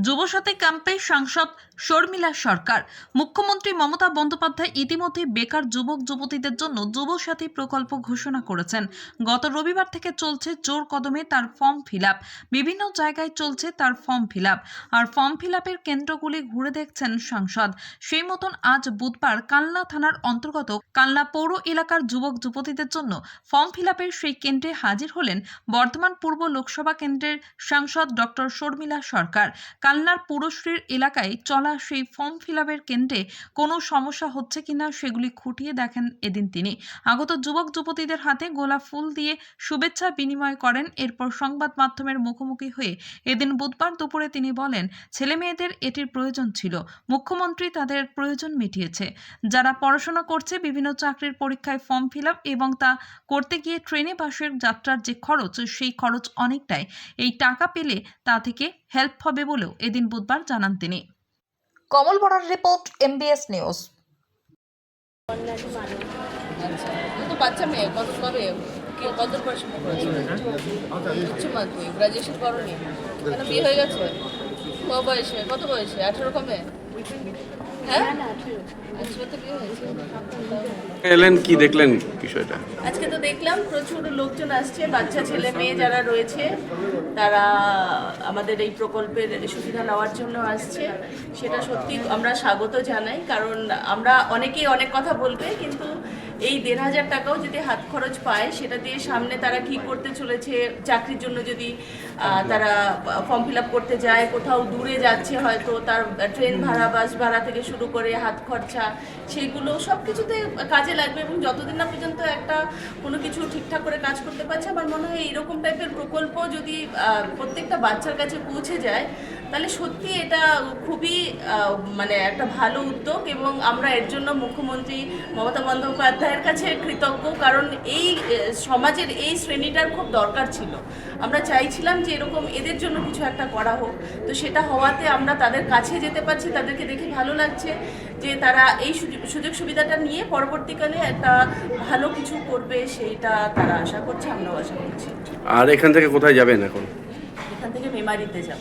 যুবসাথী ক্যাম্পে সাংসদ শর্মিলা সরকার। মুখ্যমন্ত্রী মমতা বন্দ্যোপাধ্যায় ইতিমধ্যে বেকার যুবক যুবতীদের জন্য যুবসাথী প্রকল্প ঘোষণা করেছেন। গত রবিবার থেকে চলছে জোর কদমে তার ফর্ম ফিল আপ। বিভিন্ন জায়গায় চলছে তার ফর্ম ফিল আপ, আর ফর্ম ফিল আপের কেন্দ্রগুলি ঘুরে দেখছেন সাংসদ। সেই মতন আজ বুধবার কালনা থানার অন্তর্গত কালনা পৌর এলাকার যুবক যুবতীদের জন্য ফর্ম ফিল আপের সেই কেন্দ্রে হাজির হলেন বর্ধমান পূর্ব লোকসভা কেন্দ্রের সাংসদ ডক্টর শর্মিলা সরকার। কালনার পুরশ্রীর এলাকায় চলা সেই ফর্ম ফিল আপের কেন্দ্রে কোনো সমস্যা হচ্ছে কিনা সেগুলি খুঁটিয়ে দেখেন এদিন তিনি। আগত যুবক যুবতীদের হাতে গোলাপ ফুল দিয়ে শুভেচ্ছা বিনিময় করেন। এরপর সংবাদ মাধ্যমের মুখোমুখি হয়ে এদিন বুধবার দুপুরে তিনি বলেন, ছেলে মেয়েদের এটির প্রয়োজন ছিল, মুখ্যমন্ত্রী তাদের প্রয়োজন মিটিয়েছে। যারা পড়াশোনা করছে, বিভিন্ন চাকরির পরীক্ষায় ফর্ম ফিল আপ এবং তা করতে গিয়ে ট্রেনে বাসের যাত্রার যে খরচ, সেই খরচ অনেকটাই। এই টাকা পেলে তা থেকে হেল্প হবে বলেও এদিন বুধবার জানান তিনি। কমল বড়ার রিপোর্ট, MBS নিউজ। আচ্ছা, তো বাচ্চা মেয়ে কত পড়াশোনা করেছে? উচ্চ মাধ্যমিক, গ্রাজুয়েশন করনি? কেন বিয়ে হয়ে গেছে? কত বয়সে? 18 কমে? হ্যাঁ, আচ্ছা, তো বিয়ে হয়েছে। এলেন, কি দেখলেন বিষয়টা? আজকে তো দেখলাম প্রচুর লোকজন আসছে, বাচ্চা ছেলে মেয়ে যারা রয়েছে তারা আমাদের এই প্রকল্পের সুবিধা নেওয়ার জন্য আসছে। সেটা সত্যি আমরা স্বাগত জানাই, কারণ আমরা অনেকেই অনেক কথা বলবে, কিন্তু এই 1,500 টাকাও যদি হাত খরচ পায়, সেটা দিয়ে সামনে তারা কি করতে চলেছে, চাকরির জন্য যদি তারা ফর্ম ফিল আপ করতে যায়, কোথাও দূরে যাচ্ছে, হয়তো তার ট্রেন ভাড়া, বাস ভাড়া থেকে শুরু করে হাত খরচা, সেইগুলো সব কিছুতে কাজে লাগবে। এবং যতদিন না পর্যন্ত একটা কোনো কিছু ঠিকঠাক করে কাজ করতে পারছে, আমার মনে হয় এইরকম টাইপের প্রকল্প যদি প্রত্যেকটা বাচ্চার কাছে পৌঁছে যায়, তাহলে সত্যি এটা খুবই মানে একটা ভালো উদ্যোগ। এবং আমরা এর জন্য মুখ্যমন্ত্রী মমতা বন্দ্যোপাধ্যায়ের কাছে কৃতজ্ঞ, কারণ এই সমাজের এই শ্রেণীটার খুব দরকার ছিল। আমরা চাইছিলাম যে এরকম এদের জন্য কিছু একটা করা হোক, তো সেটা হওয়াতে আমরা তাদের কাছে যেতে পারছি। তাদেরকে দেখে ভালো লাগছে যে তারা এই সুযোগ সুবিধাটা নিয়ে পরবর্তীকালে একটা ভালো কিছু করবে, সেইটা তারা আশা করছে, আমরাও আশা করছি। আর এখান থেকে কোথায় যাবেন এখন? এখান থেকে মেমারিতে যাব।